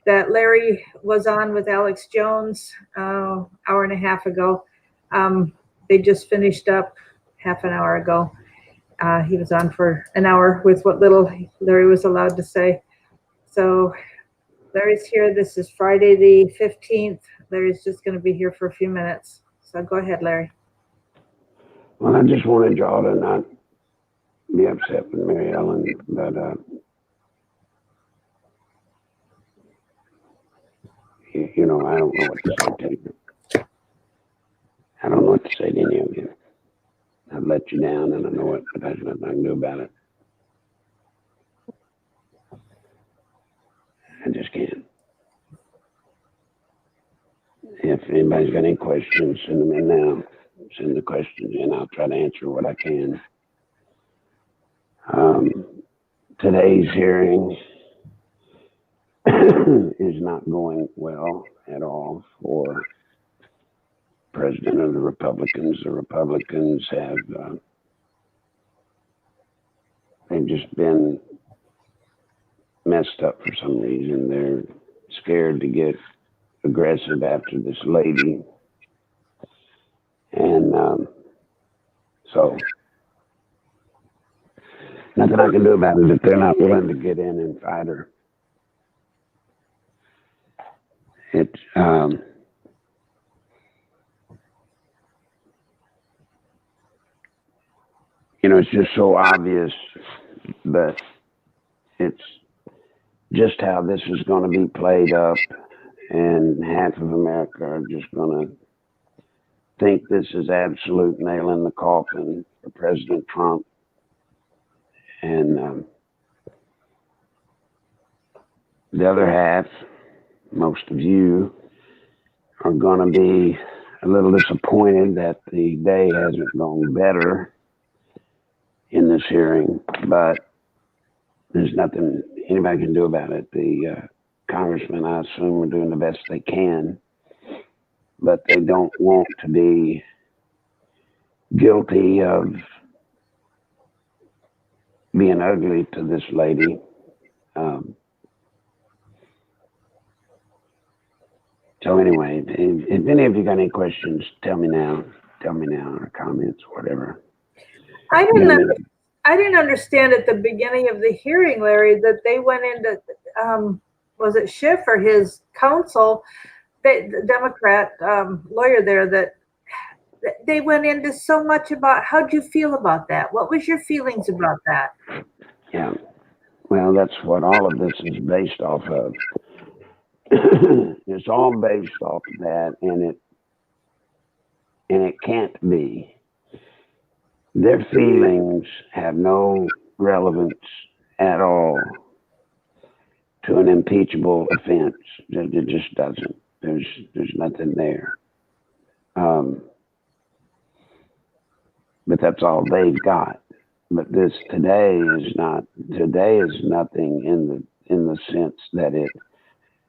that Larry was on with Alex Jones hour and a half ago. They just finished up half an hour ago. He was on for an hour with what little Larry was allowed to say. So Larry's here. This is Friday the 15th. Larry's just going to be here for a few minutes. So go ahead, Larry. Well, I just wanted y'all to not be upset with Mary Ellen, but you know, I don't know what to say to you. I don't know what to say to any of you. I've let you down, and I know it, but there's nothing I can do about it. I just can't. If anybody's got any questions, send them in now. Send the questions in. I'll try to answer what I can. Today's hearing is not going well at all for President of the Republicans. The Republicans have they've just been messed up for some reason. They're scared to get aggressive after this lady. And so nothing I can do about it if they're not willing to get in and fight her. It's you know, it's just so obvious, but it's just how this is going to be played up, and half of America are just going to think this is absolute nail in the coffin for President Trump. And the other half, most of you, are going to be a little disappointed that the day hasn't gone better in this hearing, but there's nothing anybody can do about it. The congressmen, I assume, are doing the best they can, but they don't want to be guilty of being ugly to this lady. So anyway, if any of you got any questions, tell me now, or comments, whatever. I didn't understand at the beginning of the hearing, Larry, that they went into, was it Schiff or his counsel, the Democrat lawyer there, that they went into so much about, how'd you feel about that? What was your feelings about that? Yeah, well, that's what all of this is based off of. It's all based off of that, and it can't be. Their feelings have no relevance at all to an impeachable offense. It just doesn't. There's nothing there. But that's all they've got. But this today is nothing in the sense that it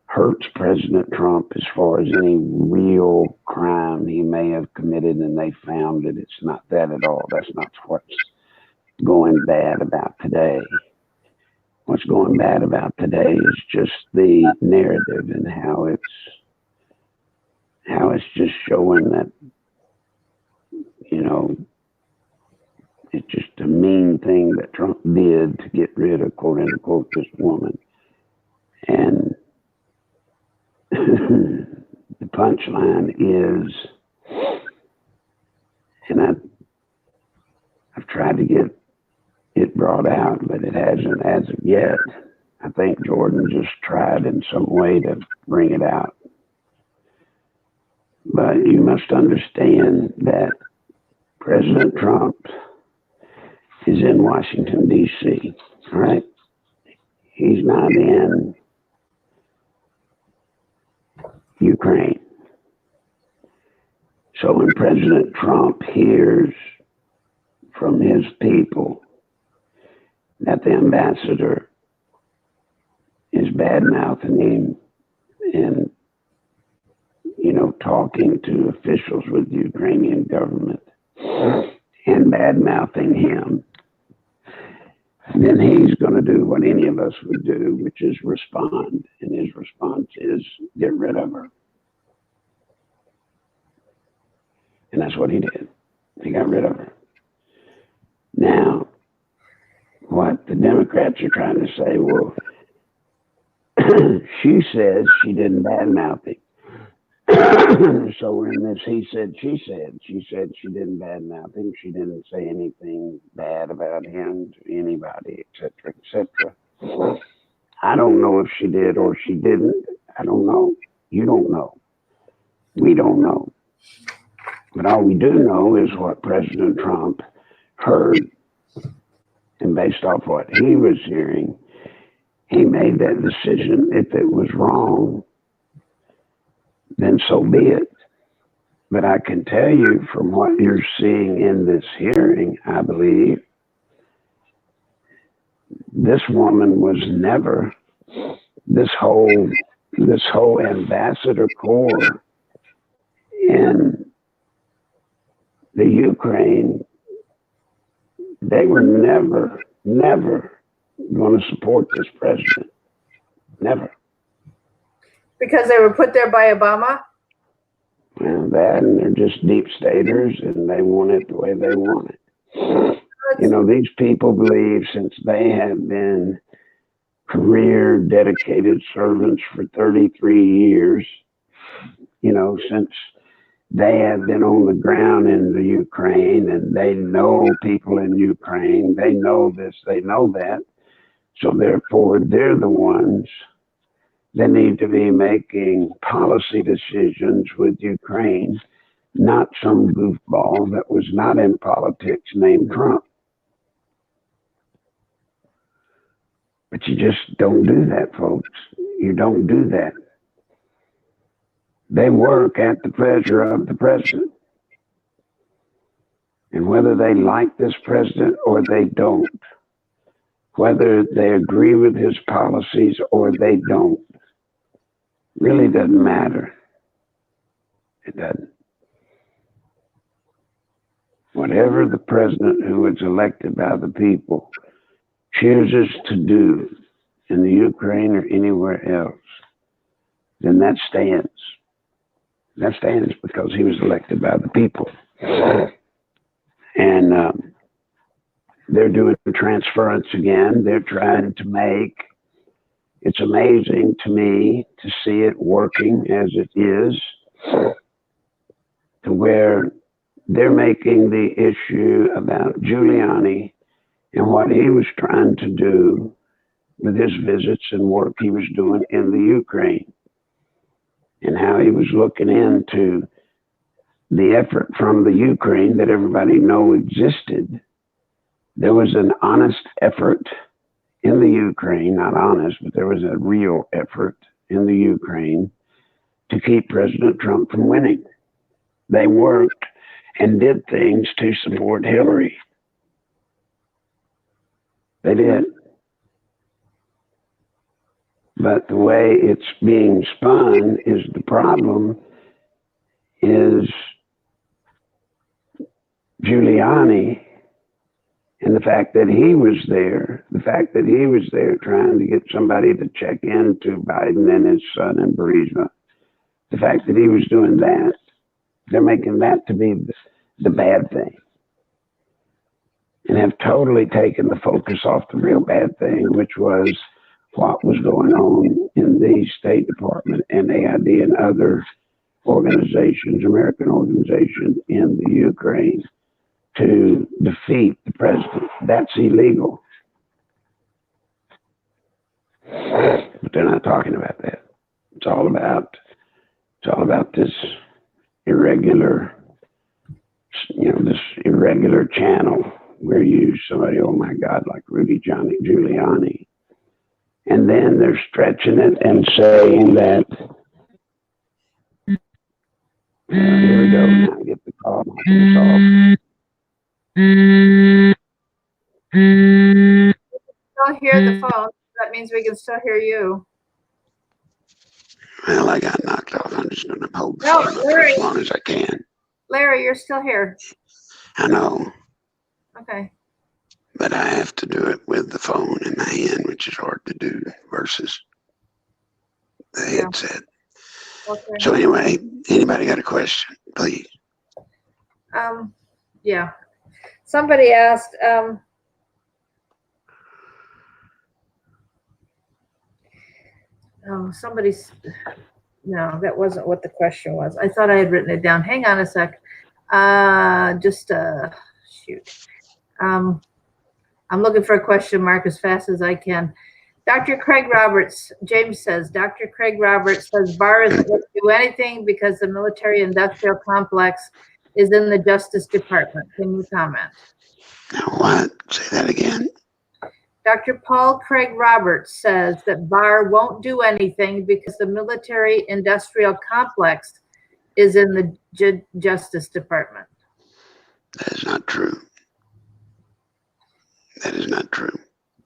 hurts President Trump as far as any real crime he may have committed, and they found it. It's not that at all. That's not what's going bad about today. What's going bad about today is just the narrative and how it's just showing that, you know, it's just a mean thing that Trump did to get rid of, quote unquote, this woman. And the punchline is, and I've tried to get it brought out, but it hasn't as of yet. I think Jordan just tried in some way to bring it out. But you must understand that President Trump is in Washington, D.C., right? He's not in Ukraine. So when President Trump hears from his people that the ambassador is bad-mouthing him and, you know, talking to officials with the Ukrainian government and bad-mouthing him, then he's going to do what any of us would do, which is respond. And his response is get rid of her. And that's what he did. He got rid of her. Now, what the Democrats are trying to say, well, she says she didn't badmouth him. So we're in this he said, she said. She said she didn't badmouth him. She didn't say anything bad about him to anybody, etc., etc. I don't know if she did or she didn't. I don't know. You don't know. We don't know. But all we do know is what President Trump heard. And based off what he was hearing, he made that decision. If it was wrong, then so be it. But I can tell you from what you're seeing in this hearing, I believe, this woman was never, this whole ambassador corps in the Ukraine, they were never going to support this president. Never. Because they were put there by Obama? Well, that, and they're just deep staters, and they want it the way they want it. You know, these people believe, since they have been career dedicated servants for 33 years, you know, since they have been on the ground in the Ukraine, and they know people in Ukraine, they know this, they know that. So therefore, they're the ones that need to be making policy decisions with Ukraine, not some goofball that was not in politics named Trump. But you just don't do that, folks. You don't do that. They work at the pleasure of the president. And whether they like this president or they don't, whether they agree with his policies or they don't, really doesn't matter. It doesn't. Whatever the president who was elected by the people chooses to do in the Ukraine or anywhere else, then that stands. That stands because he was elected by the people. And they're doing transference again. They're trying to make, it's amazing to me to see it working as it is, to where they're making the issue about Giuliani and what he was trying to do with his visits and work he was doing in the Ukraine, and how he was looking into the effort from the Ukraine that everybody know existed. There was an honest effort in the Ukraine, not honest, but there was a real effort in the Ukraine to keep President Trump from winning. They worked and did things to support Hillary. They did. But the way it's being spun is the problem is Giuliani, and the fact that he was there, trying to get somebody to check into Biden and his son in Burisma, the fact that he was doing that, they're making that to be the bad thing, and have totally taken the focus off the real bad thing, which was what was going on in the State Department and AID and other organizations, American organizations in the Ukraine, to defeat the president. That's illegal. But they're not talking about that. It's all about this irregular, this irregular channel where you somebody, oh my God, like Giuliani. And then they're stretching it and saying that, here we go, now get the call off. Still hear the phone. That means we can still hear you. Well, I got knocked off. I'm just going to hold the phone up for as long as I can. Larry, you're still here. I know. Okay. But I have to do it with the phone in my hand, which is hard to do versus the Yeah. headset. Okay. So anyway, anybody got a question, please? Yeah. Somebody asked, no, that wasn't what the question was. I thought I had written it down. Hang on a sec. Shoot. I'm looking for a question mark as fast as I can. Dr. Craig Roberts, James says, Dr. Craig Roberts says Barr isn't going to do anything because the military industrial complex is in the Justice Department. Can you comment? Now what? Say that again. Dr. Paul Craig Roberts says that Barr won't do anything because the military industrial complex is in the Justice Department. That is not true. That is not true.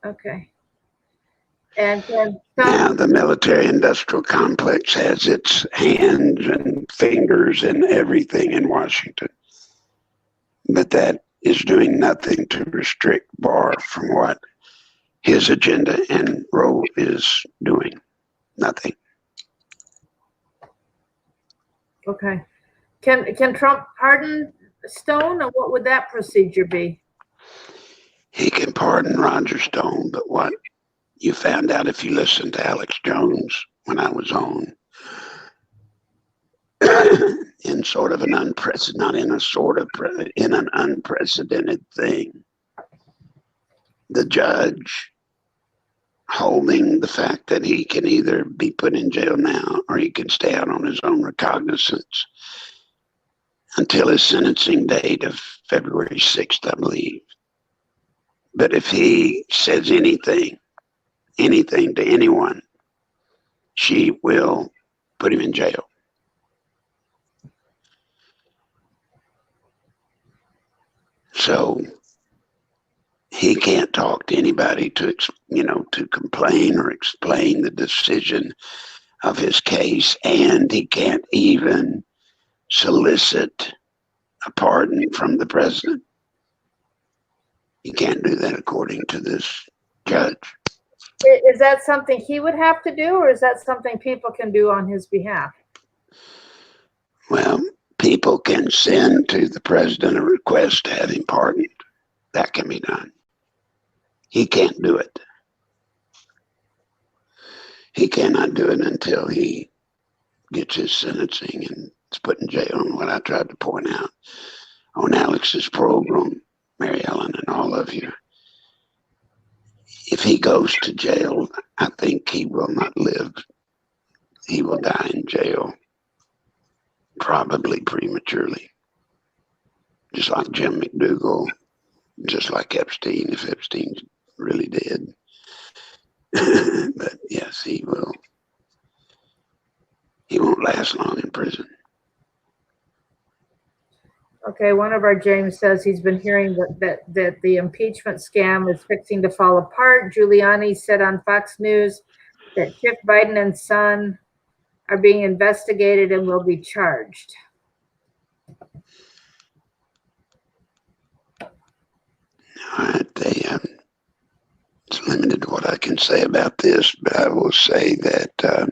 Okay. And now the military industrial complex has its hands and fingers and everything in Washington. But that is doing nothing to restrict Barr from what his agenda and role is doing. Nothing. okay. Can Trump pardon Stone, or what would that procedure be? He can pardon Roger Stone, but what you found out if you listened to Alex Jones when I was on, in sort of an unprecedented, not in a sort of, in an unprecedented thing, the judge holding the fact that he can either be put in jail now or he can stay out on his own recognizance until his sentencing date of February 6th, I believe. But if he says anything to anyone, she will put him in jail. So he can't talk to anybody to complain or explain the decision of his case, and he can't even solicit a pardon from the president. He can't do that according to this judge. Is that something he would have to do, or is that something people can do on his behalf? Well, people can send to the president a request to have him pardoned. That can be done. He can't do it. He cannot do it until he gets his sentencing and is put in jail. And what I tried to point out on Alex's program, Mary Ellen and all of you, if he goes to jail, I think he will not live. He will die in jail, probably prematurely. Just like Jim McDougal, just like Epstein, if Epstein's really dead. But yes, he will. He won't last long in prison. Okay, one of our James says he's been hearing that the impeachment scam is fixing to fall apart. Giuliani said on Fox News that Chip Biden and son are being investigated and will be charged. All right, it's limited to what I can say about this, but I will say that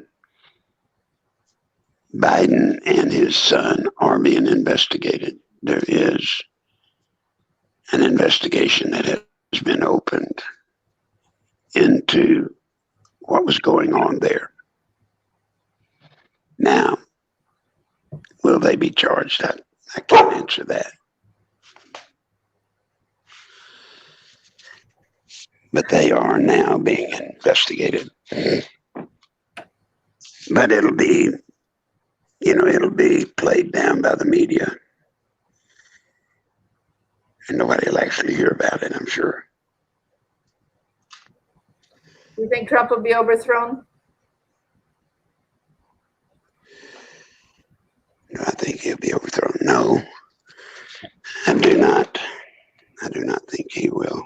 Biden and his son are being investigated. There is an investigation that has been opened into what was going on there. Now, will they be charged? I can't answer that. But they are now being investigated. But it'll be played down by the media. And nobody will actually hear about it, I'm sure. Do you think Trump will be overthrown? Do I think he'll be overthrown? No, I do not. I do not think he will.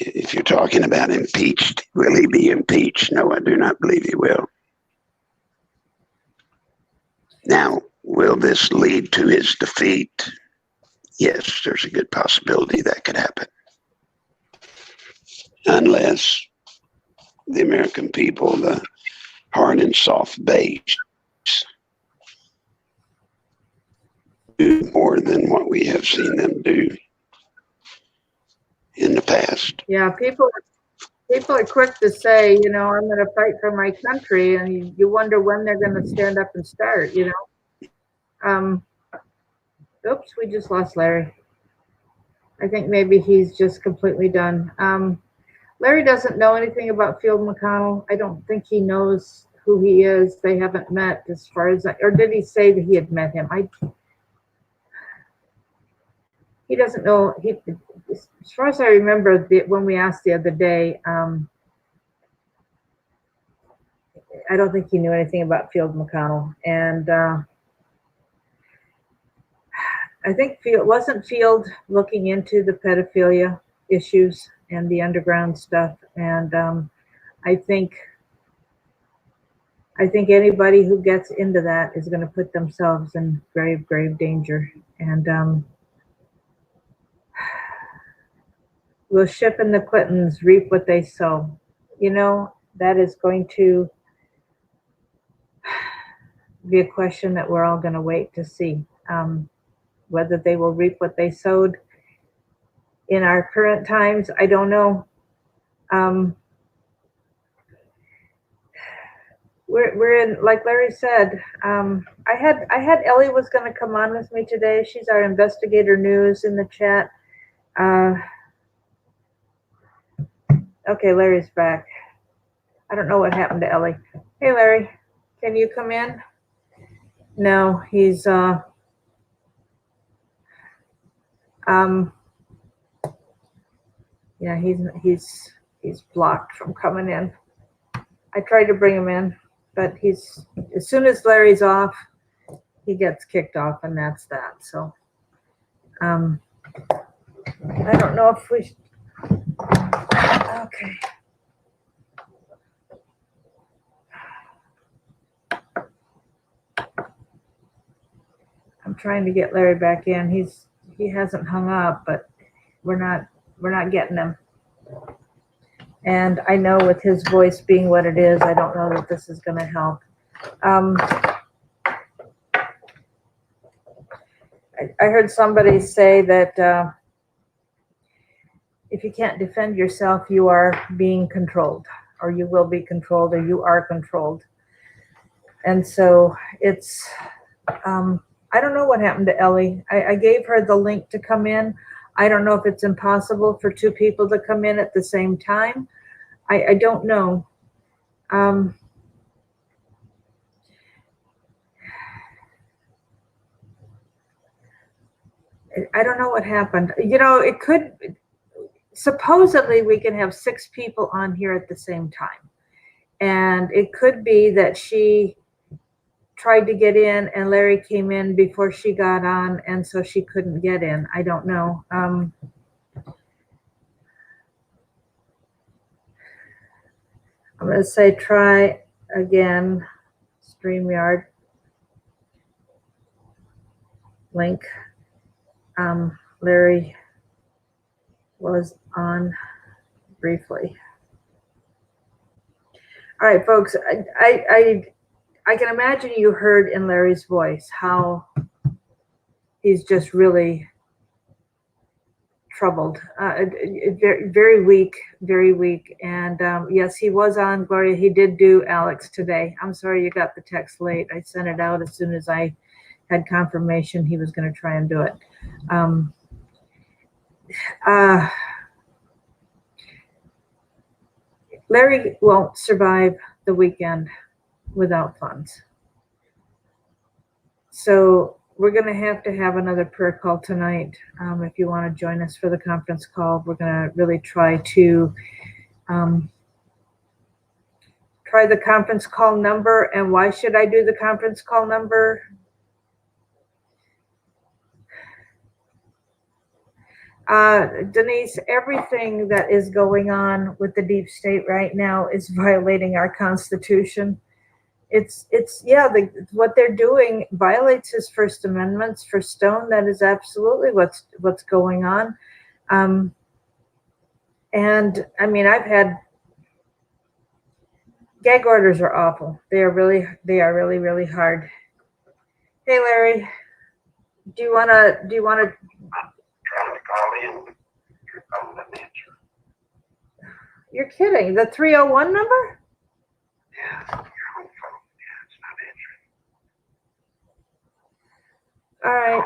If you're talking about impeached, will he be impeached? No, I do not believe he will. Now, will this lead to his defeat? Yes, there's a good possibility that could happen. Unless the American people, the hard and soft base, do more than what we have seen them do in the past. Yeah, people are quick to say, I'm going to fight for my country, and you wonder when they're going to stand up and start. Oops, we just lost Larry. I think maybe he's just completely done. Larry doesn't know anything about Field McConnell. I don't think he knows who he is. They haven't met, as far as, or did he say that he had met him? He doesn't know. As far as I remember, when we asked the other day, I don't think he knew anything about Field McConnell, and I think wasn't Field looking into the pedophilia issues and the underground stuff, and I think anybody who gets into that is going to put themselves in grave, grave danger, and will Ship and the Clintons reap what they sow? That is going to be a question that we're all going to wait to see. Whether they will reap what they sowed in our current times, I don't know. We're in, like Larry said, I had Ellie was going to come on with me today. She's our investigator news in the chat. Okay, Larry's back. I don't know what happened to Ellie. Hey, Larry, can you come in? No, he's yeah, he's blocked from coming in. I tried to bring him in, but as soon as Larry's off, he gets kicked off, and that's that. So I don't know if we okay. I'm trying to get Larry back in. He hasn't hung up, but we're not getting him. And I know with his voice being what it is, I don't know that this is going to help. I heard somebody say that if you can't defend yourself, you are being controlled, or you will be controlled, or you are controlled. And so it's, I don't know what happened to Ellie. I gave her the link to come in. I don't know if it's impossible for two people to come in at the same time. I don't know. I don't know what happened. It could, supposedly we can have 6 people on here at the same time. And it could be that she tried to get in and Larry came in before she got on, and so she couldn't get in. I don't know. I'm going to say try again, StreamYard link. Larry was on briefly. All right, folks, I can imagine you heard in Larry's voice how he's just really troubled, very, very weak, very weak. And yes, he was on, Gloria. He did do Alex today. I'm sorry you got the text late. I sent it out as soon as I had confirmation he was going to try and do it. Larry won't survive the weekend without funds. So we're going to have another prayer call tonight. If you want to join us for the conference call, we're going to really try to try the conference call number. And why should I do the conference call number? Denise, everything that is going on with the deep state right now is violating our Constitution. What they're doing violates his First Amendments. For Stone, that is absolutely what's going on. And I mean, I've had Gag orders are awful. They are really, really hard. Hey, Larry, do you wanna? Trying to call in. Your phone doesn't answer. You're kidding. The 301 number? Yeah, your home phone. Yeah, it's not answering. All right.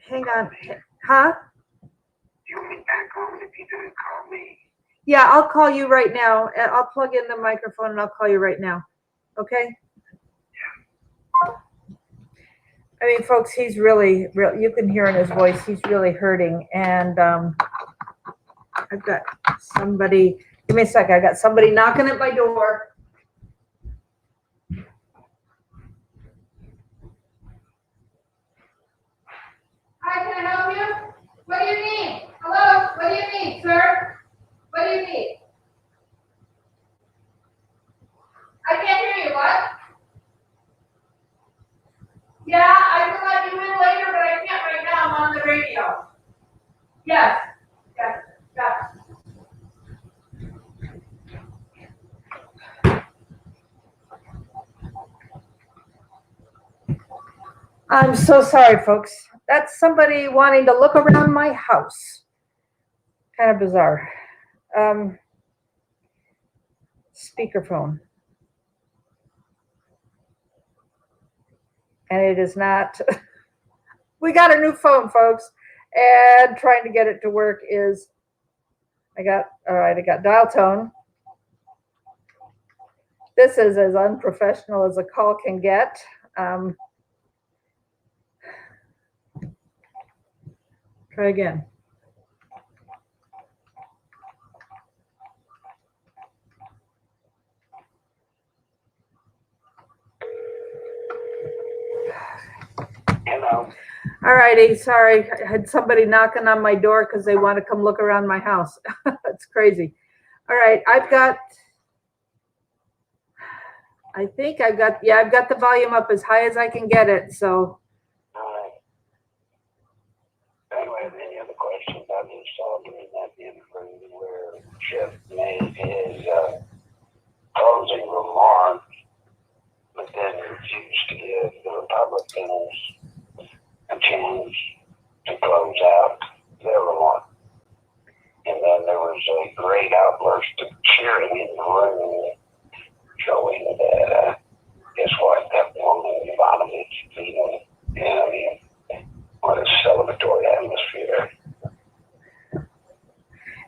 Hang on. Huh? You want me back on if you do call me? Yeah, I'll call you right now. I'll plug in the microphone and I'll call you right now. Okay? I mean, folks, he's really, you can hear in his voice, he's really hurting. And I've got somebody, give me a second. I got somebody knocking at my door. Hi, can I help you? What do you need? Hello? What do you need, sir? What do you need? I can't hear you. What? Yeah, I can let you in later, but I can't right now. I'm on the radio. Yes. Yes. Yes. I'm so sorry, folks. That's somebody wanting to look around my house. Kind of bizarre. Speakerphone. And it is not, we got a new phone, folks, and trying to get it to work is, all right, I got dial tone. This is as unprofessional as a call can get. Try again. Hello. All righty, sorry, I had somebody knocking on my door because they want to come look around my house. That's crazy. All right, I've got the volume up as high as I can get it, so. All right. Anyway, any other questions? I just saw during that interview where Chef made his closing remarks, but then refused to give the Republicans a chance to close out their remarks. And then there was a great outburst of cheering in the room, showing that, guess what, that woman, Ivanovich, I mean, what a celebratory atmosphere.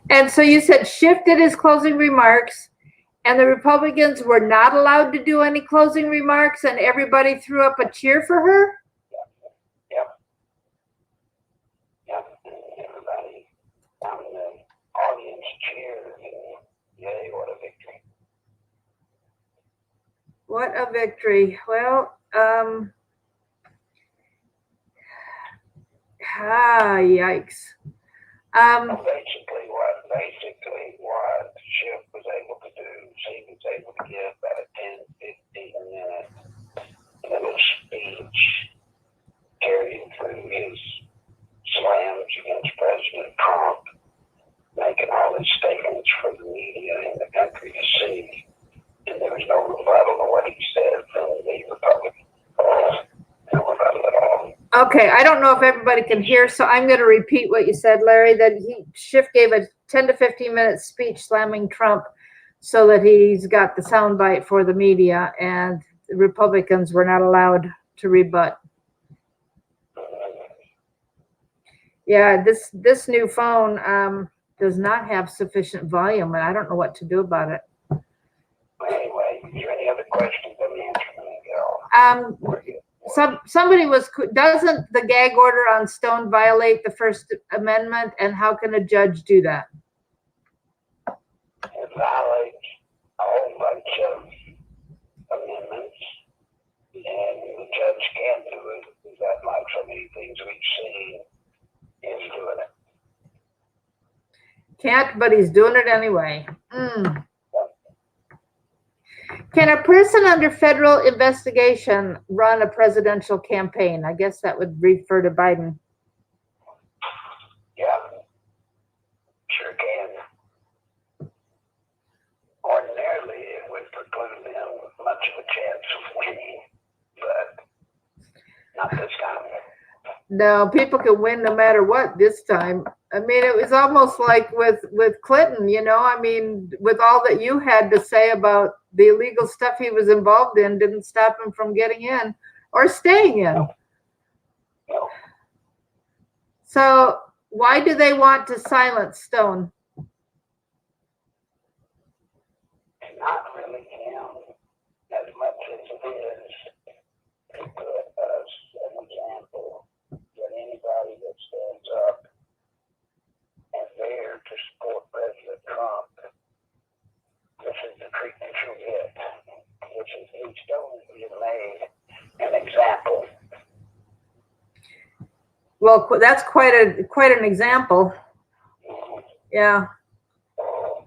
And so you said Schiff did his closing remarks, and the Republicans were not allowed to do any closing remarks, and everybody threw up a cheer for her? Yep. Everybody out in the audience cheered, and yay, what a victory. What a victory. Well, yikes. Basically what Schiff was able to do is he was able to give about a 10-15 minute little speech carrying through his slams against President Trump, making all his statements for the media and the country to see. And there was no rebuttal to what he said from the Republican. No rebuttal at all. Okay, I don't know if everybody can hear, so I'm going to repeat what you said, Larry, that Schiff gave a 10 to 15 minute speech slamming Trump so that he's got the soundbite for the media, and the Republicans were not allowed to rebut. Yeah, this new phone does not have sufficient volume, and I don't know what to do about it. Anyway, is there any other questions? Let me answer them. Doesn't the gag order on Stone violate the First Amendment, and how can a judge do that? It violates a whole bunch of amendments, and the judge can't do it. Is that like so many things we've seen is doing it? Can't, but he's doing it anyway. Can a person under federal investigation run a presidential campaign? I guess that would refer to Biden. Yeah, sure can. Ordinarily, Not this time. No, people can win no matter what this time. I mean, it was almost like with Clinton, you know, I mean, with all that you had to say about the illegal stuff he was involved in, didn't stop him from getting in or staying in. No. So why do they want to silence Stone? Not really him as much as it is to put us an example that anybody that stands up and there to support President Trump, this is the treatment you'll get. This is each Stone is made an example. Well, that's quite an example. Yeah.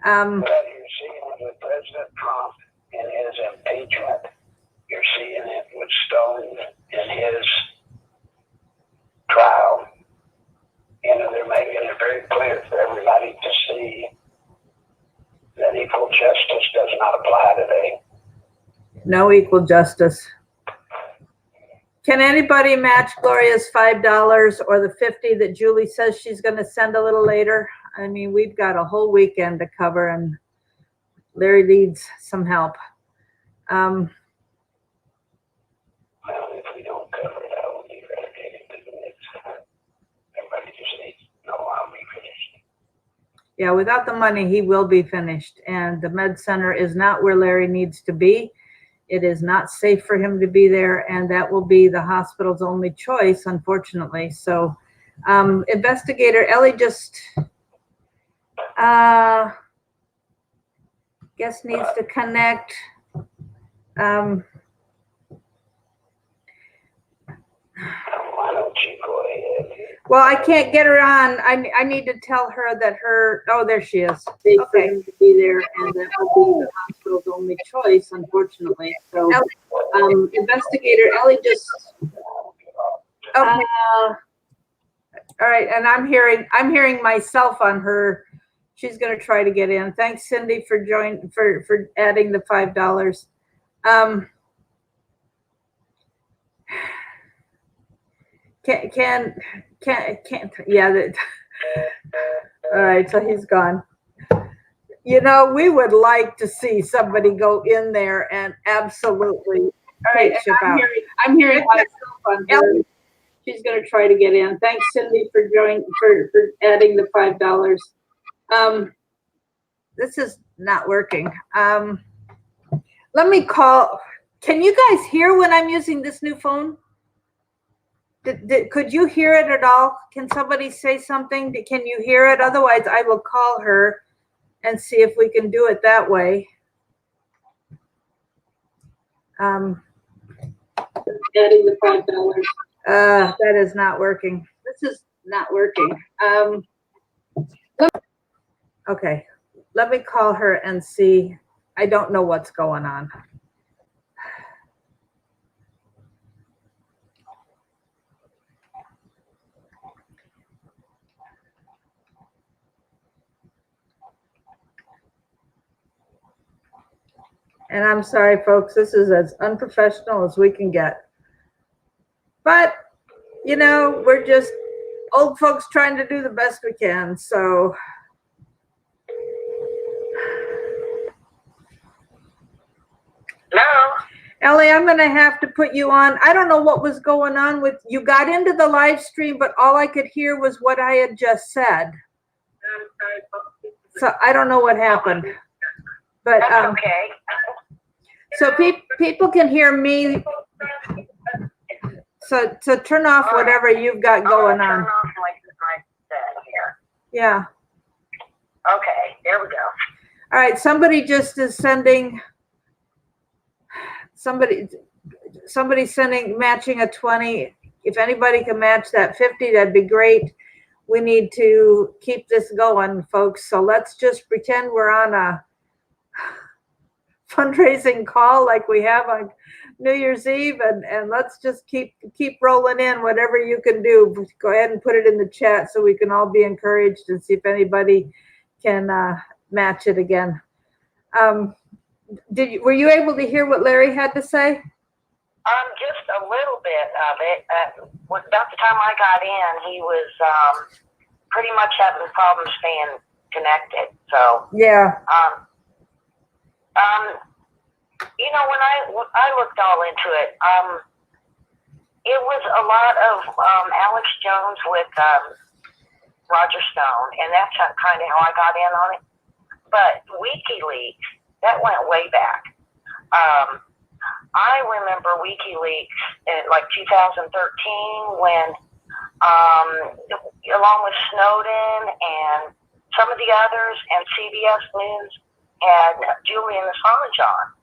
But you're seeing it with President Trump and his impeachment. You're seeing it with Stone in his trial. You know, they're making it very clear for everybody to see that equal justice does not apply today. No equal justice. Can anybody match Gloria's $5 or the $50 that Julie says she's going to send a little later? I mean, we've got a whole weekend to cover, and Larry needs some help. Well, if we don't cover it, I will be relegated to the next. Everybody just needs to know I'll be finished. Yeah, without the money, he will be finished. And the med center is not where Larry needs to be. It is not safe for him to be there, and that will be the hospital's only choice, unfortunately. So, investigator Ellie just guess needs to connect. Why don't you go ahead? Well, I can't get her on. I need to tell her that oh, there she is. Safe for him to be there, and that will be the hospital's only choice, unfortunately. So, investigator Ellie just. Okay. All right, and I'm hearing myself on her. She's going to try to get in. Thanks, Cindy, for for adding the $5. Yeah. All right, so he's gone. You know, we would like to see somebody go in there and absolutely. All right, I'm hearing myself on her. She's going to try to get in. Thanks, Cindy, for adding the $5. This is not working. Let me call. Can you guys hear when I'm using this new phone? Could you hear it at all? Can somebody say something? Can you hear it? Otherwise, I will call her and see if we can do it that way. Adding the $5. That is not working. This is not working. Okay, let me call her and see. I don't know what's going on. And I'm sorry, folks, this is as unprofessional as we can get. But, you know, we're just old folks trying to do the best we can, so. Hello? Ellie, I'm going to have to put you on. I don't know what was going on with, you got into the live stream, but all I could hear was what I had just said. So I don't know what happened. But That's okay. So people can hear me. So turn off whatever you've got going on. Turn off like that here. Yeah. Okay, there we go. All right. Somebody just is sending. Somebody sending matching a 20. If anybody can match that 50, that'd be great. We need to keep this going, folks. So let's just pretend we're on a fundraising call like we have on New Year's Eve, and let's just keep rolling in whatever you can do. Go ahead and put it in the chat so we can all be encouraged and see if anybody can match it again. Were you able to hear what Larry had to say? Just a little bit of it. About the time I got in, he was pretty much having problems staying connected. So, Yeah. you know, when I looked all into it, it was a lot of Alex Jones with Roger Stone, and that's kind of how I got in on it. But WikiLeaks, that went way back. I remember WikiLeaks in like 2013 when, along with Snowden and some of the others, and CBS News had Julian Assange on,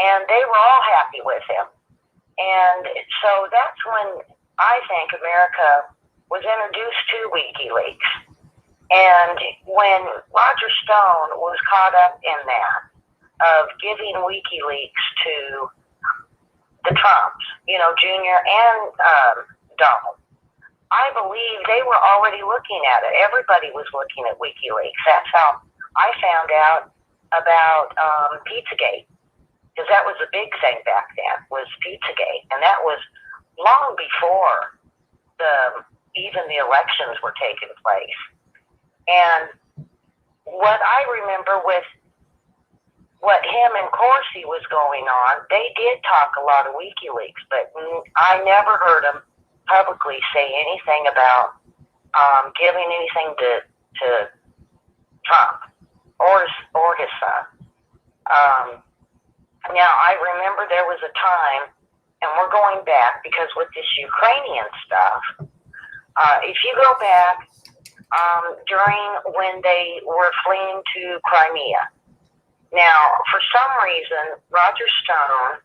and they were all happy with him. And so that's when I think America was introduced to WikiLeaks. And when Roger Stone was caught up in that, of giving WikiLeaks to the Trumps, you know, Junior and Donald, I believe they were already looking at it. Everybody was looking at WikiLeaks. That's how I found out about Pizzagate, because that was a big thing back then, was Pizzagate. And that was long before even the elections were taking place. And what I remember with what him and Corsi was going on, they did talk a lot of WikiLeaks, but I never heard them publicly say anything about giving anything to Trump or his son. Now, I remember there was a time, and we're going back because with this Ukrainian stuff, if you go back during when they were fleeing to Crimea. Now, for some reason, Roger Stone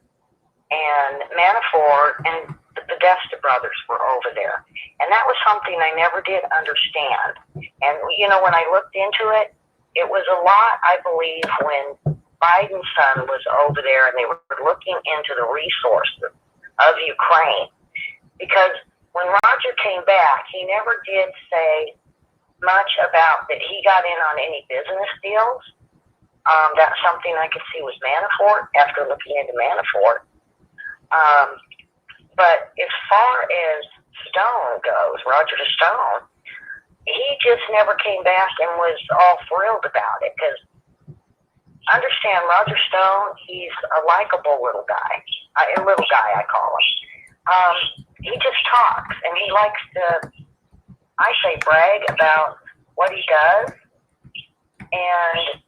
and Manafort and the Podesta brothers were over there. And that was something I never did understand. And, you know, when I looked into it, it was a lot, I believe, when Biden's son was over there and they were looking into the resources of Ukraine. Because when Roger came back, he never did say much about that he got in on any business deals. That's something I could see was Manafort after looking into Manafort. But as far as Stone goes, Roger Stone, he just never came back and was all thrilled about it. Because understand, Roger Stone, he's a likable little guy. A little guy, I call him. He just talks, and he likes to, I say, brag about what he does. And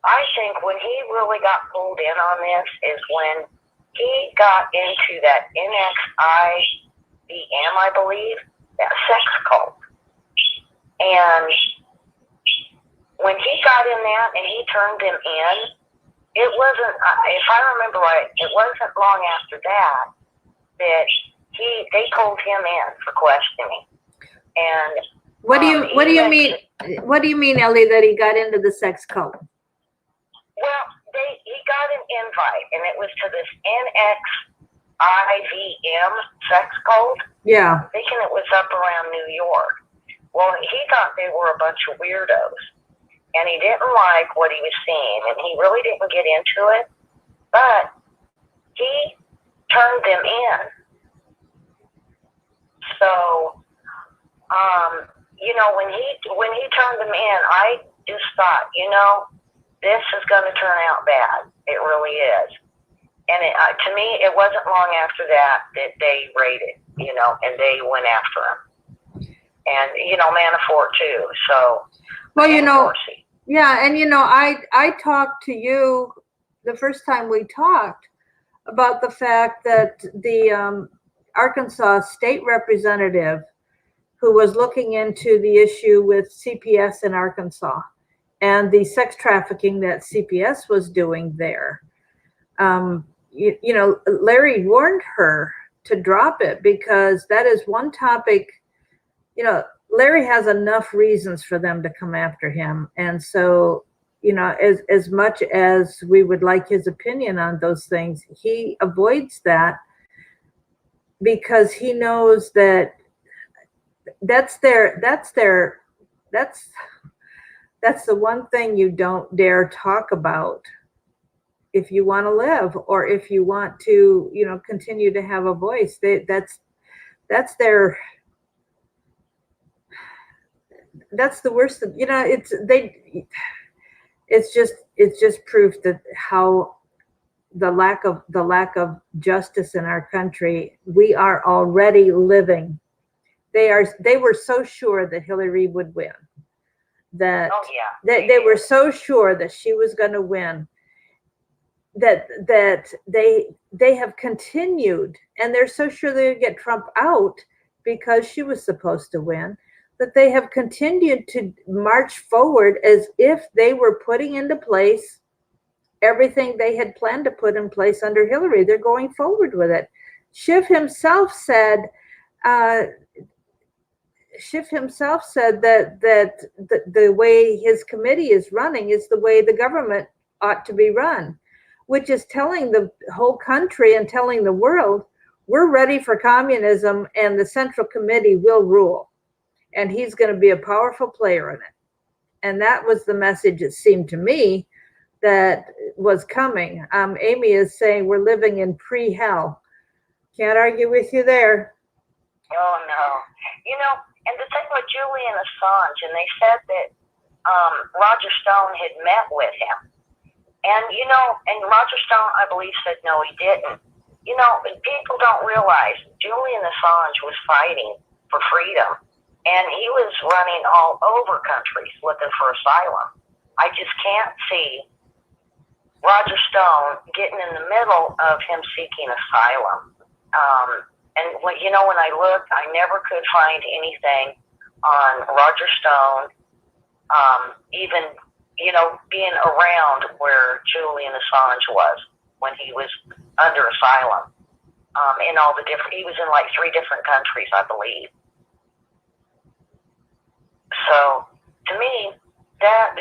I think when he really got pulled in on this is when he got into that NXIVM, I believe, that sex cult. And when he got in that and he turned them in, it wasn't, if I remember right, it wasn't long after that they pulled him in for questioning. And What do you mean? What do you mean, Ellie, that he got into the sex cult? Well, he got an invite, and it was to this NXIVM sex cult. Yeah. Thinking it was up around New York. Well, he thought they were a bunch of weirdos, and he didn't like what he was seeing, and he really didn't get into it, but he turned them in. So, you know, when he turned them in, I just thought, you know, this is going to turn out bad. It really is. And to me, it wasn't long after that they raided, you know, and they went after him. And, you know, Manafort too. So, well, you know, yeah. And, you know, I talked to you the first time we talked about the fact that the Arkansas state representative who was looking into the issue with CPS in Arkansas and the sex trafficking that CPS was doing there. You know, Larry warned her to drop it because that is one topic, you know, Larry has enough reasons for them to come after him. And so, you know, as much as we would like his opinion on those things, he avoids that because he knows that that's the one thing you don't dare talk about want to live, or if you want to, continue to have a voice. That's their, that's the worst. It's just proof that how the lack of justice in our country. We are already living. They were so sure that Hillary would win. That Oh yeah. they were so sure that she was going to win, that they have continued, and they're so sure they would get Trump out because she was supposed to win, that they have continued to march forward as if they were putting into place everything they had planned to put in place under Hillary. They're going forward with it. Schiff himself said that the way his committee is running is the way the government ought to be run, which is telling the whole country and telling the world, we're ready for communism and the Central Committee will rule. And he's going to be a powerful player in it. And that was the message, it seemed to me, that was coming. Amy is saying we're living in pre-hell. Can't argue with you there. Oh, no. And the thing with Julian Assange, and they said that Roger Stone had met with him. And, and Roger Stone, I believe, said no, he didn't. People don't realize Julian Assange was fighting for freedom. And he was running all over countries looking for asylum. I just can't see Roger Stone getting in the middle of him seeking asylum. And when I looked, I never could find anything on Roger Stone, even, being around where Julian Assange was when he was under asylum. In all the different, he was in like 3 different countries, I believe. So to me, that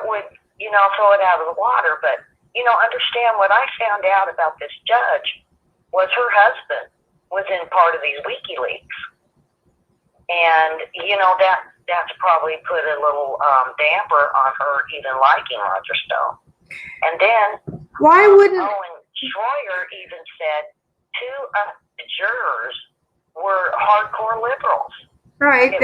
would, throw it out of the water. But, understand what I found out about this judge was her husband was in part of these WikiLeaks. And, that's probably put a little damper on her even liking Roger Stone. And then why wouldn't Owen Schroyer even said 2 of the jurors were hardcore liberals. Right.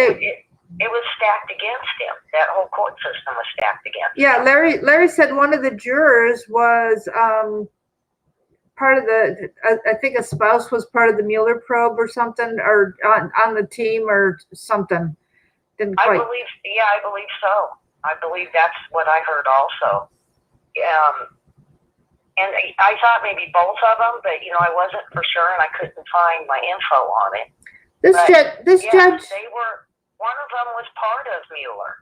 It was stacked against him. That whole court system was stacked against him. Yeah, Larry said one of the jurors was part of the, I think a spouse was part of the Mueller probe or something, or on the team or something. Didn't quite. I believe so. I believe that's what I heard also. And I thought maybe both of them, but I wasn't for sure, and I couldn't find my info on it. This judge. They were. One of them was part of Mueller.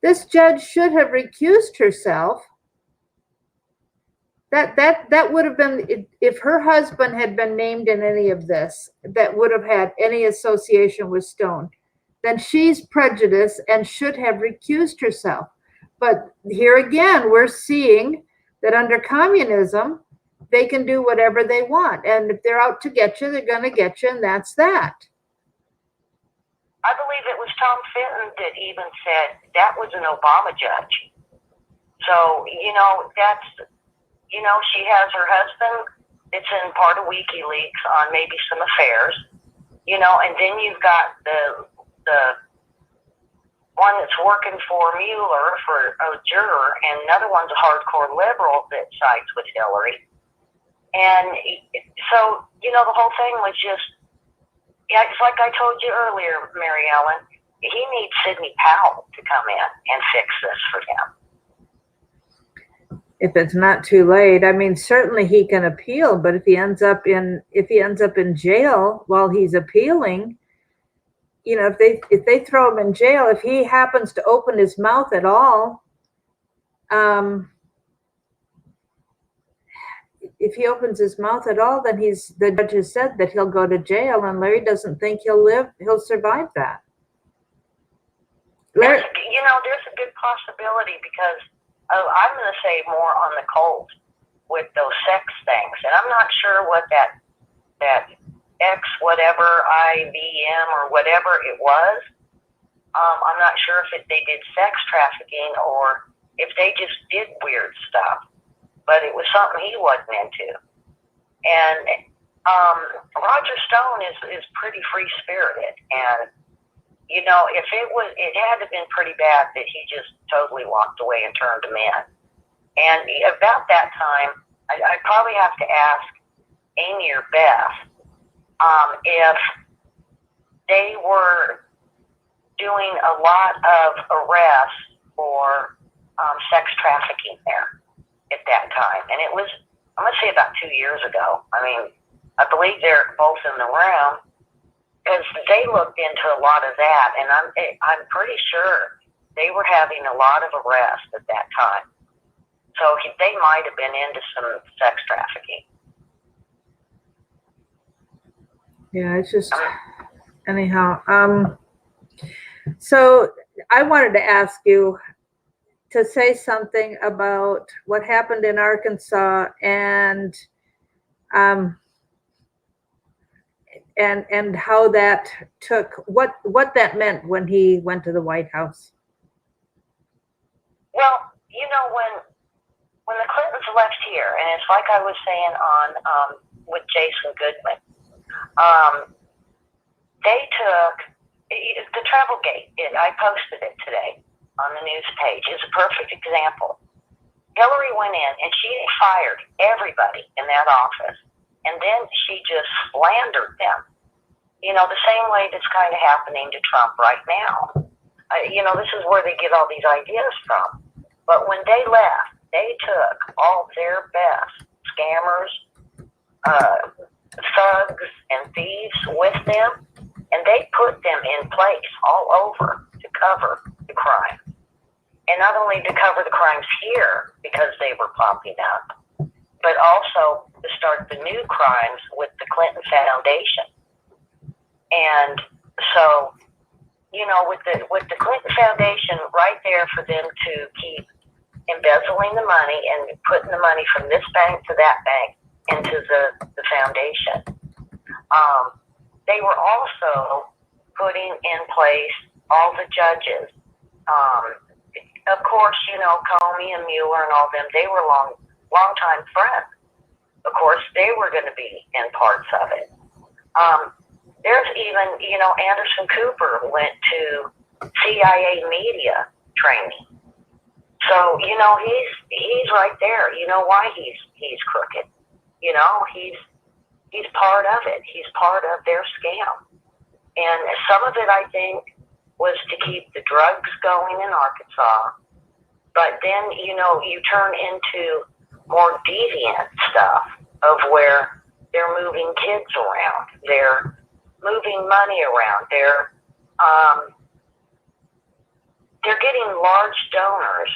This judge should have recused herself. That would have been, if her husband had been named in any of this, that would have had any association with Stone, then she's prejudiced and should have recused herself. But here again, we're seeing that under communism, they can do whatever they want. And if they're out to get you, they're going to get you, and that's that. I believe it was Tom Fenton that even said that was an Obama judge. So, that's, she has her husband. It's in part of WikiLeaks on maybe some affairs, and then you've got the one that's working for Mueller for a juror, and another one's a hardcore liberal that sides with Hillary. And so, the whole thing was just, it's like I told you earlier, Mary Ellen, he needs Sidney Powell to come in and fix this for him. If it's not too late, I mean, certainly he can appeal, but if he ends up in jail while he's appealing, if they throw him in jail, if he happens to open his mouth at all, if he opens his mouth at all, then the judge has said that he'll go to jail, and Larry doesn't think he'll survive that. There's a good possibility because I'm going to say more on the cult with those sex things, and I'm not sure what that X whatever IVM or whatever it was. I'm not sure if they did sex trafficking or if they just did weird stuff. but it was something he wasn't into. And Roger Stone is pretty free spirited, and you know, if it had to have been pretty bad that he just totally walked away and turned them in. And about that time, I probably have to ask Amy or Beth if they were doing a lot of arrests for sex trafficking there at that time. And it was, I'm going to say about 2 years ago. I mean, I believe they're both in the room because they looked into a lot of that, and I'm pretty sure they were having a lot of arrests at that time. So they might have been into some sex trafficking. Yeah, it's just, anyhow. So I wanted to ask you to say something about what happened in Arkansas and how that took, what that meant when he went to the White House. Well, you know, when the Clintons left here, and it's like I was saying on with Jason Goodman, they took the travel gate. I posted it today on the news page. It's a perfect example. Hillary went in and she fired everybody in that office, and then she just slandered them. You know, the same way that's kind of happening to Trump right now. You know, this is where they get all these ideas from. But when they left, they took all their best scammers, thugs, and thieves with them, and they put them in place all over to cover the crime. And not only to cover the crimes here, because they were popping up, but also to start the new crimes with the Clinton Foundation. And so, you know, with the Clinton Foundation right there for them to keep embezzling the money and putting the money from this bank to that bank into the foundation. They were also putting in place all the judges. Of course, you know, Comey and Mueller and all them, they were long-time friends. Of course, they were going to be in parts of it. There's even, you know, Anderson Cooper went to CIA media training. So, you know, he's right there. You know why he's crooked. You know, he's part of it. He's part of their scam. And some of it, I think, was to keep the drugs going in Arkansas. But then, you know, you turn into more deviant stuff of where they're moving kids around. They're moving money around. They're getting large donors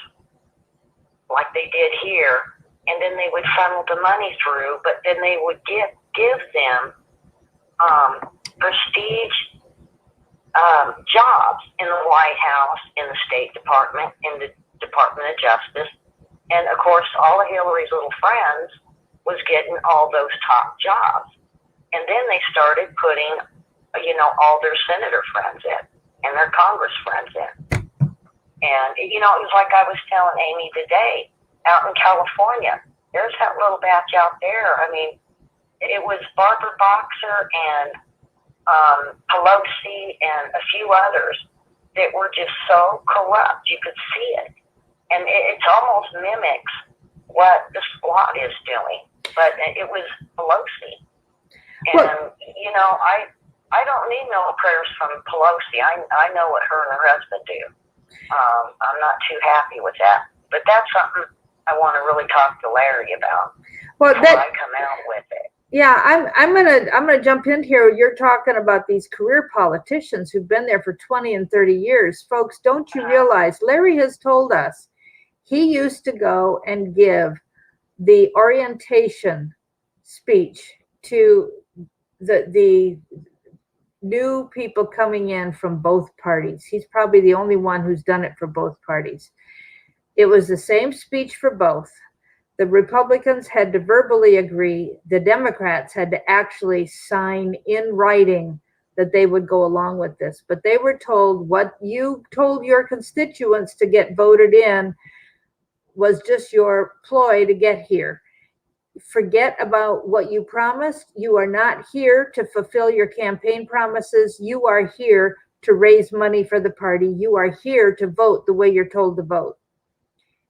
like they did here, and then they would funnel the money through, but then they would give them prestige jobs in the White House, in the State Department, in the Department of Justice, and of course all of Hillary's little friends was getting all those top jobs. And then they started putting, you know, all their senator friends in and their Congress friends in. And, you know, it was like I was telling Amy today, out in California, there's that little batch out there. I mean, it was Barbara Boxer and Pelosi and a few others that were just so corrupt. You could see it. And it almost mimics what the squad is doing. But it was Pelosi. And, you know, I don't need no prayers from Pelosi. I know what her and her husband do. I'm not too happy with that. But that's something I want to really talk to Larry about before I come out with it. Yeah, I'm gonna jump in here. You're talking about these career politicians who've been there for 20 and 30 years. Folks, don't you realize Larry has told us he used to go and give the orientation speech to the new people coming in from both parties. He's probably the only one who's done it for both parties. It was the same speech for both. The Republicans had to verbally agree. The Democrats had to actually sign in writing that they would go along with this. But they were told what you told your constituents to get voted in was just your ploy to get here. Forget about what you promised. You are not here to fulfill your campaign promises. You are here to raise money for the party. You are here to vote the way you're told to vote.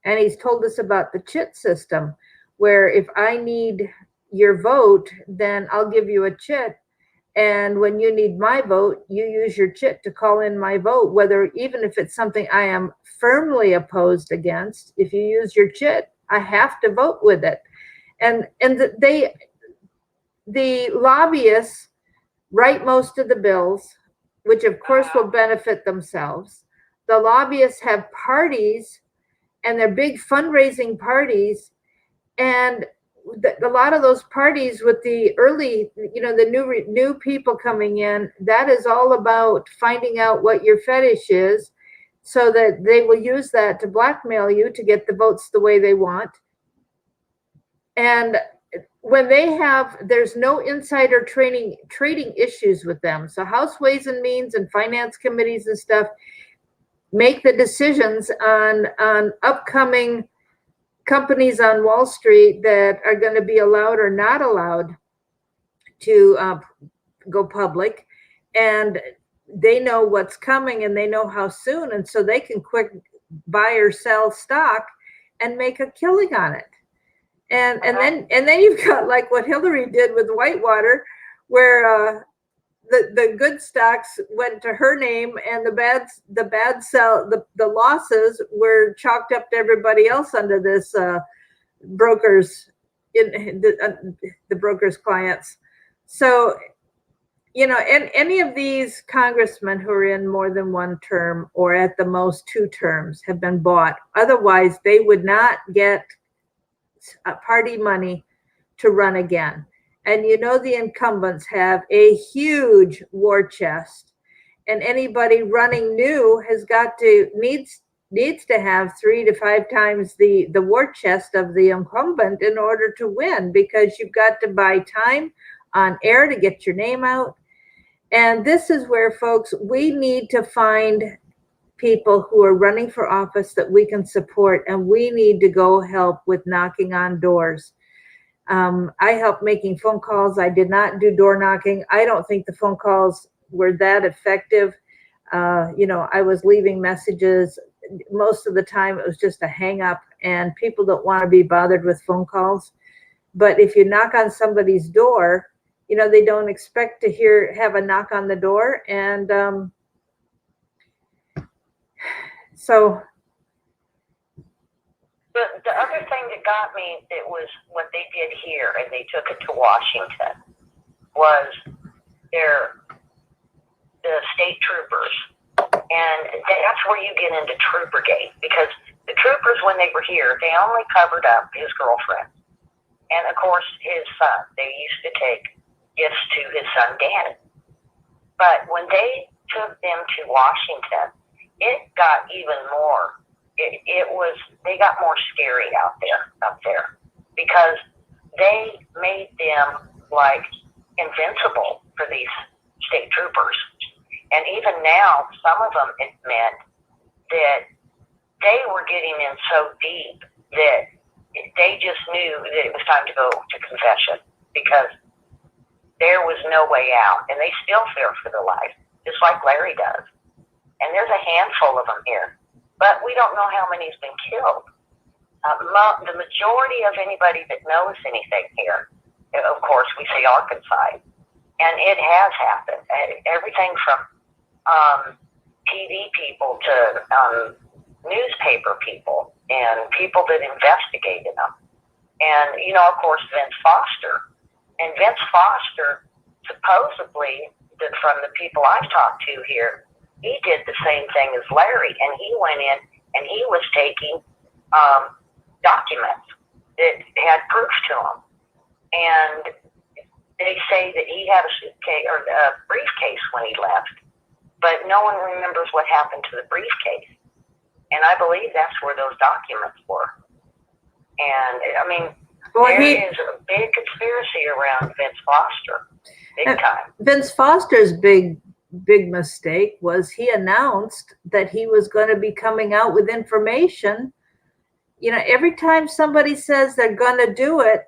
And he's told us about the chit system, where if I need your vote, then I'll give you a chit. And when you need my vote, you use your chit to call in my vote, whether even if it's something I am firmly opposed against. If you use your chit, I have to vote with it. And the lobbyists write most of the bills, which of course will benefit themselves. The lobbyists have parties, and they're big fundraising parties, and a lot of those parties with the early, the new people coming in, that is all about finding out what your fetish is, so that they will use that to blackmail you to get the votes the way they want. And when there's no insider trading issues with them. So House Ways and Means and finance committees and stuff make the decisions on upcoming companies on Wall Street that are going to be allowed or not allowed to go public. And they know what's coming, and they know how soon. And so they can quick buy or sell stock and make a killing on it. And then you've got like what Hillary did with Whitewater, where the good stocks went to her name, and the losses were chalked up to everybody else under this brokers, the brokers' clients. So, and any of these congressmen who are in more than one term, or at the most 2 terms, have been bought. Otherwise, they would not get party money to run again. And the incumbents have a huge war chest, and anybody running new needs to have 3 to 5 times the war chest of the incumbent in order to win, because you've got to buy time on air to get your name out. And this is where, folks, we need to find people who are running for office that we can support, and we need to go help with knocking on doors. I helped making phone calls. I did not do door knocking. I don't think the phone calls were that effective. I was leaving messages. Most of the time it was just a hang up, and people don't want to be bothered with phone calls. But if you knock on somebody's door, they don't expect to have a knock on the door. And so the other thing that got me, that was what they did here, and they took it to Washington, was the state troopers. And that's where you get into Troopergate, because the troopers, when they were here, they only covered up his girlfriend. And of course, his son. They used to take gifts to his son, Danny. But when they took them to Washington, it got even more. They got more scary up there, because they made them like invincible for these state troopers. And even now, some of them admit that they were getting in so deep that they just knew that it was time to go to confession, because there was no way out. And they still fear for their life, just like Larry does. And there's a handful of them here. But we don't know how many's been killed. The majority of anybody that knows anything here, of course, we say Arkansas. And it has happened. Everything from TV people to newspaper people and people that investigated them. And, of course, Vince Foster. And Vince Foster, supposedly, from the people I've talked to here, he did the same thing as Larry, and he went in and he was taking documents that had proof to him. And they say that he had a suitcase or a briefcase when he left, but no one remembers what happened to the briefcase. And I believe that's where those documents were. And I mean, there is a big conspiracy around Vince Foster, big time. Vince Foster's big mistake was he announced that he was going to be coming out with information every time somebody says they're going to do it,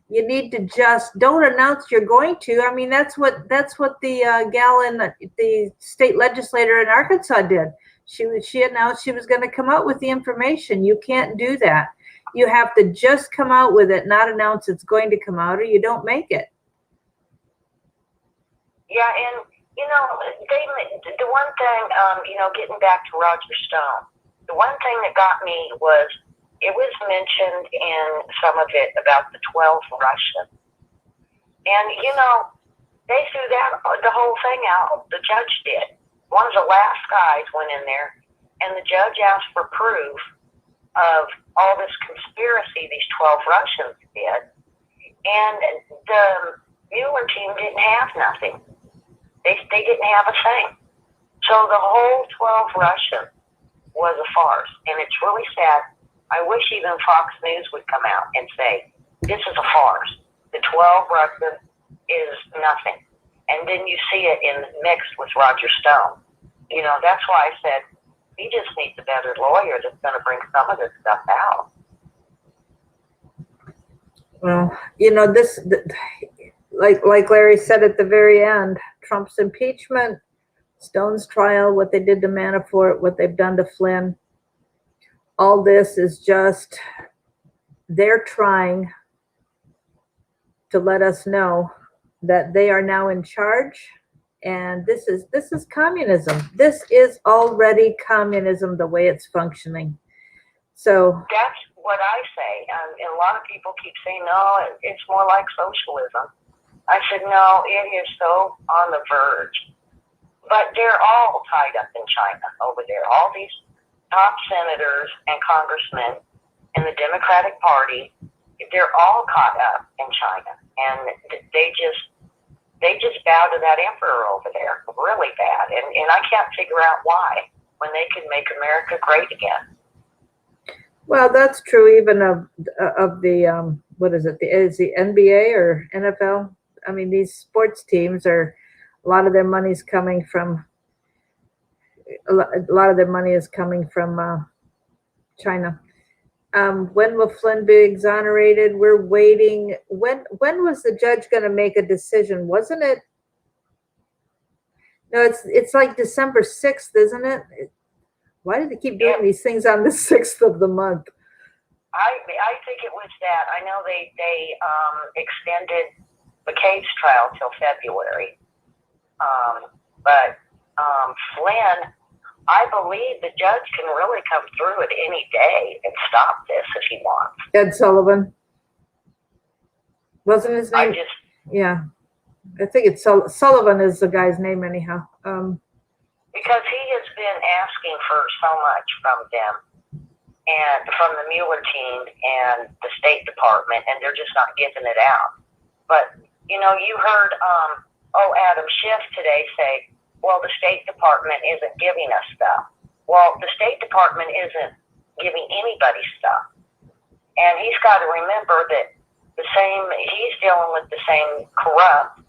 you need to just don't announce you're going to. I mean, that's what the gal in the state legislator in Arkansas did. She announced she was going to come out with the information. You can't do that. You have to just come out with it, not announce it's going to come out, or you don't make it. Yeah, and the one thing, getting back to Roger Stone, the one thing that got me was it was mentioned in some of it about the 12 Russians. And, they threw the whole thing out. The judge did. One of the last guys went in there, and the judge asked for proof of all this conspiracy these 12 Russians did. And the Mueller team didn't have nothing. They didn't have a thing. So the whole 12 Russians was a farce. And it's really sad. I wish even Fox News would come out and say, this is a farce. The 12 Russians is nothing. And then you see it mixed with Roger Stone. That's why I said, he just needs a better lawyer that's going to bring some of this stuff out. Well, like Larry said at the very end, Trump's impeachment, Stone's trial, what they did to Manafort, what they've done to Flynn, all this is just, they're trying to let us know that they are now in charge. And this is communism. This is already communism, the way it's functioning. So that's what I say. And a lot of people keep saying, no, it's more like socialism. I said, no, it is so on the verge. But they're all tied up in China over there. All these top senators and congressmen in the Democratic Party, they're all caught up in China. And they just bow to that emperor over there really bad. And I can't figure out why, when they can make America great again. Well, that's true even of the what is it? Is the NBA or NFL? I mean, these sports teams a lot of their money is coming from China. When will Flynn be exonerated? We're waiting. When was the judge going to make a decision? Wasn't it? No, it's like December 6th, isn't it? Why did they keep doing these things on the 6th of the month? I think it was that. I know they extended McCabe's trial till February. But Flynn, I believe the judge can really come through at any day and stop this if he wants. Ed Sullivan. Wasn't his name? Yeah. I think it's Sullivan is the guy's name anyhow. Because he has been asking for so much from them and from the Mueller team and the State Department, and they're just not giving it out. But, you heard Adam Schiff today say, well, the State Department isn't giving us stuff. Well, the State Department isn't giving anybody stuff. And he's got to remember that he's dealing with the same corrupt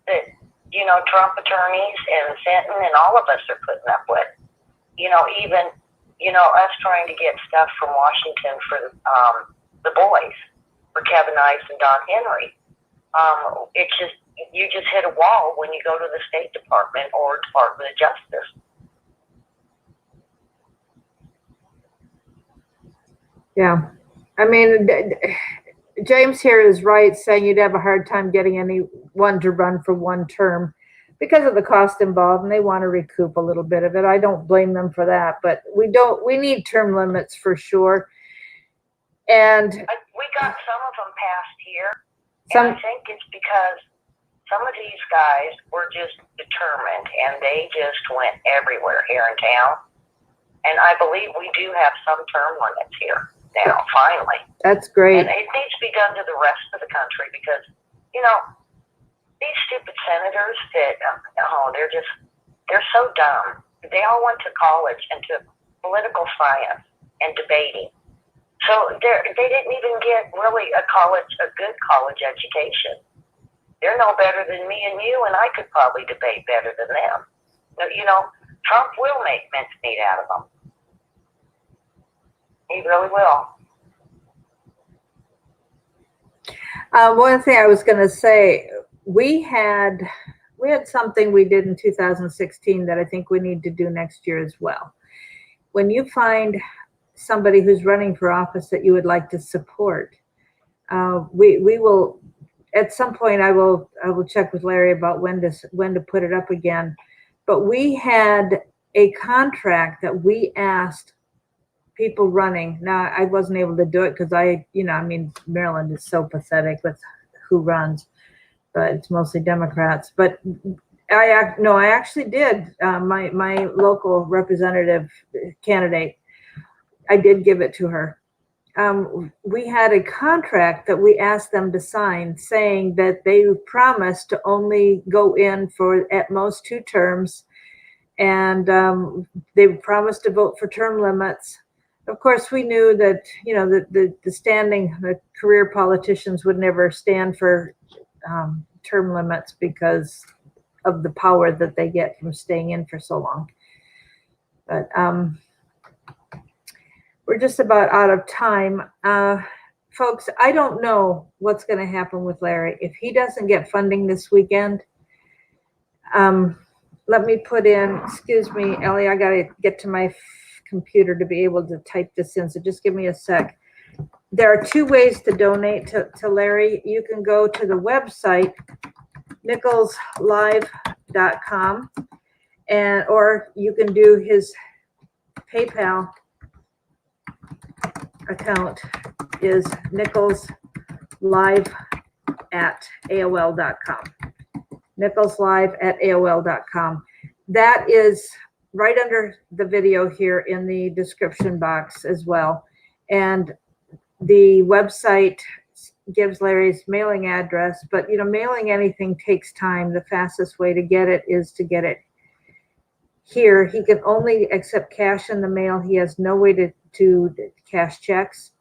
that, Trump attorneys and Fenton and all of us are putting up with. Even, us trying to get stuff from Washington for the boys, for Kevin Ives and Don Henry. It's just, you just hit a wall when you go to the State Department or Department of Justice. Yeah. I mean, James here is right, saying you'd have a hard time getting anyone to run for one term because of the cost involved, and they want to recoup a little bit of it. I don't blame them for that, but we need term limits for sure. And we got some of them passed here, and I think it's because some of these guys were just determined, and they just went everywhere here in town. And I believe we do have some term limits here now, finally. That's great. And it needs to be done to the rest of the country because, these stupid senators that, they're so dumb. They all went to college and took political science and debating. So they didn't even get really a good college education. They're no better than me and you, and I could probably debate better than them. Trump will make mincemeat out of them. He really will. One thing I was going to say, we had something we did in 2016 that I think we need to do next year as well. When you find somebody who's running for office that you would like to support, we will, at some point I will check with Larry about when to put it up again. But we had a contract that we asked people running. Now, I wasn't able to do it because Maryland is so pathetic with who runs, but it's mostly Democrats. But I actually did. My local representative candidate, I did give it to her. We had a contract that we asked them to sign saying that they promised to only go in for at most 2 terms, and they promised to vote for term limits. Of course, we knew that, the career politicians would never stand for term limits because of the power that they get from staying in for so long. But we're just about out of time. Folks, I don't know what's going to happen with Larry. If he doesn't get funding this weekend, let me put in, excuse me, Ellie, I got to get to my computer to be able to type this in, so just give me a sec. There are 2 ways to donate to Larry. You can go to the website, nicholslive.com, or you can do his PayPal account is nicholslive@aol.com. nicholslive@aol.com. That is right under the video here in the description box as well. And the website gives Larry's mailing address, but mailing anything takes time. The fastest way to get it is to get it here. He can only accept cash in the mail. He has no way to cash checks.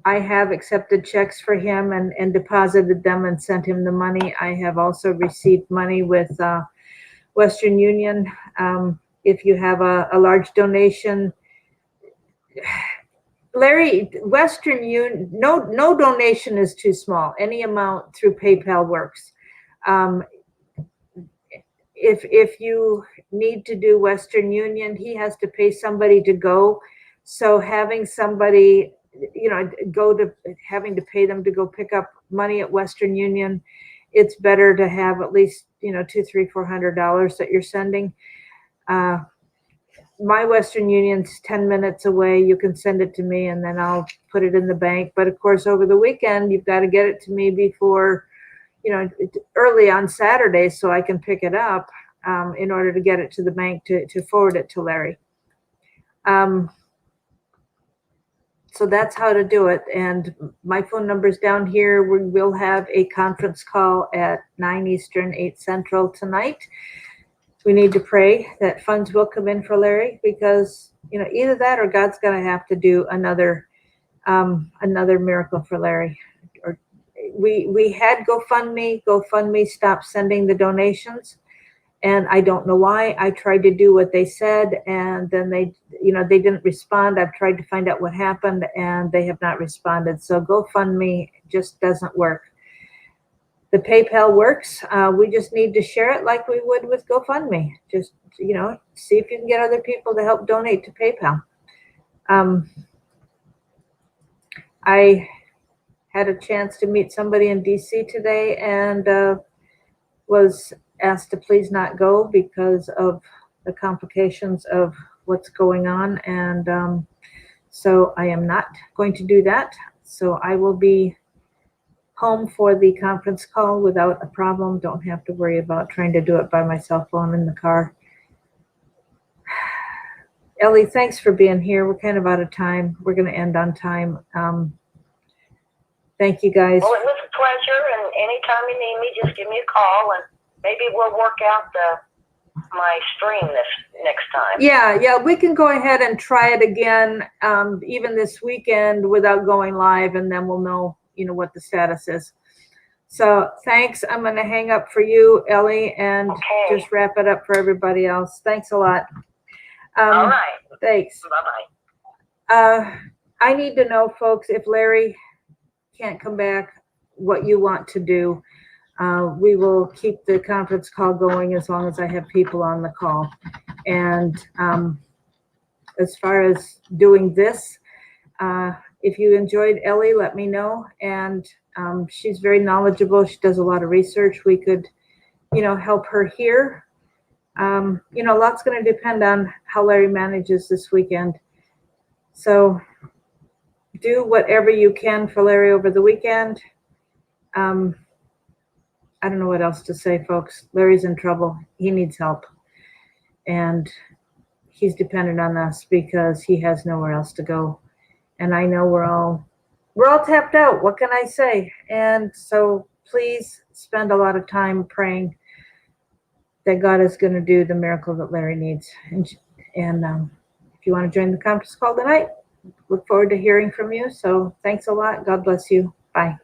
I have accepted checks for him and deposited them and sent him the money. I have also received money with Western Union. If you have a large donation, Larry, Western Union, no donation is too small. Any amount through PayPal works. If you need to do Western Union, he has to pay somebody to go. So having somebody, having to pay them to go pick up money at Western Union, it's better to have at least, $200, $300, $400 that you're sending. My Western Union's 10 minutes away. You can send it to me and then I'll put it in the bank. But of course, over the weekend, you've got to get it to me before, early on Saturday so I can pick it up in order to get it to the bank to forward it to Larry. So that's how to do it. And my phone number's down here. We will have a conference call at 9 Eastern, 8 Central tonight. We need to pray that funds will come in for Larry because, either that or God's going to have to do another miracle for Larry. Or we had GoFundMe. GoFundMe stopped sending the donations. And I don't know why. I tried to do what they said, and then they didn't respond. I've tried to find out what happened, and they have not responded. So GoFundMe just doesn't work. The PayPal works. We just need to share it like we would with GoFundMe. Just, see if you can get other people to help donate to PayPal. I had a chance to meet somebody in DC today and was asked to please not go because of the complications of what's going on. And so I am not going to do that. So I will be home for the conference call without a problem. Don't have to worry about trying to do it by my cell phone in the car. Ellie, thanks for being here. We're kind of out of time. We're going to end on time. Thank you, guys. Well, it was a pleasure, and anytime you need me, just give me a call, and maybe we'll work out my stream this next time. Yeah, we can go ahead and try it again, even this weekend without going live, and then we'll know, what the status is. So thanks. I'm going to hang up for you, Ellie, and just wrap it up for everybody else. Thanks a lot. All right. Thanks. Bye-bye. I need to know, folks, if Larry can't come back, what you want to do. We will keep the conference call going as long as I have people on the call. And as far as doing this, if you enjoyed Ellie, let me know. And she's very knowledgeable. She does a lot of research. We could, help her here. A lot's going to depend on how Larry manages this weekend. So do whatever you can for Larry over the weekend. I don't know what else to say, folks. Larry's in trouble. He needs help. And he's dependent on us because he has nowhere else to go. And I know we're all tapped out. What can I say? And so please spend a lot of time praying that God is going to do the miracle that Larry needs. And if you want to join the conference call tonight, look forward to hearing from you. So thanks a lot. God bless you. Bye.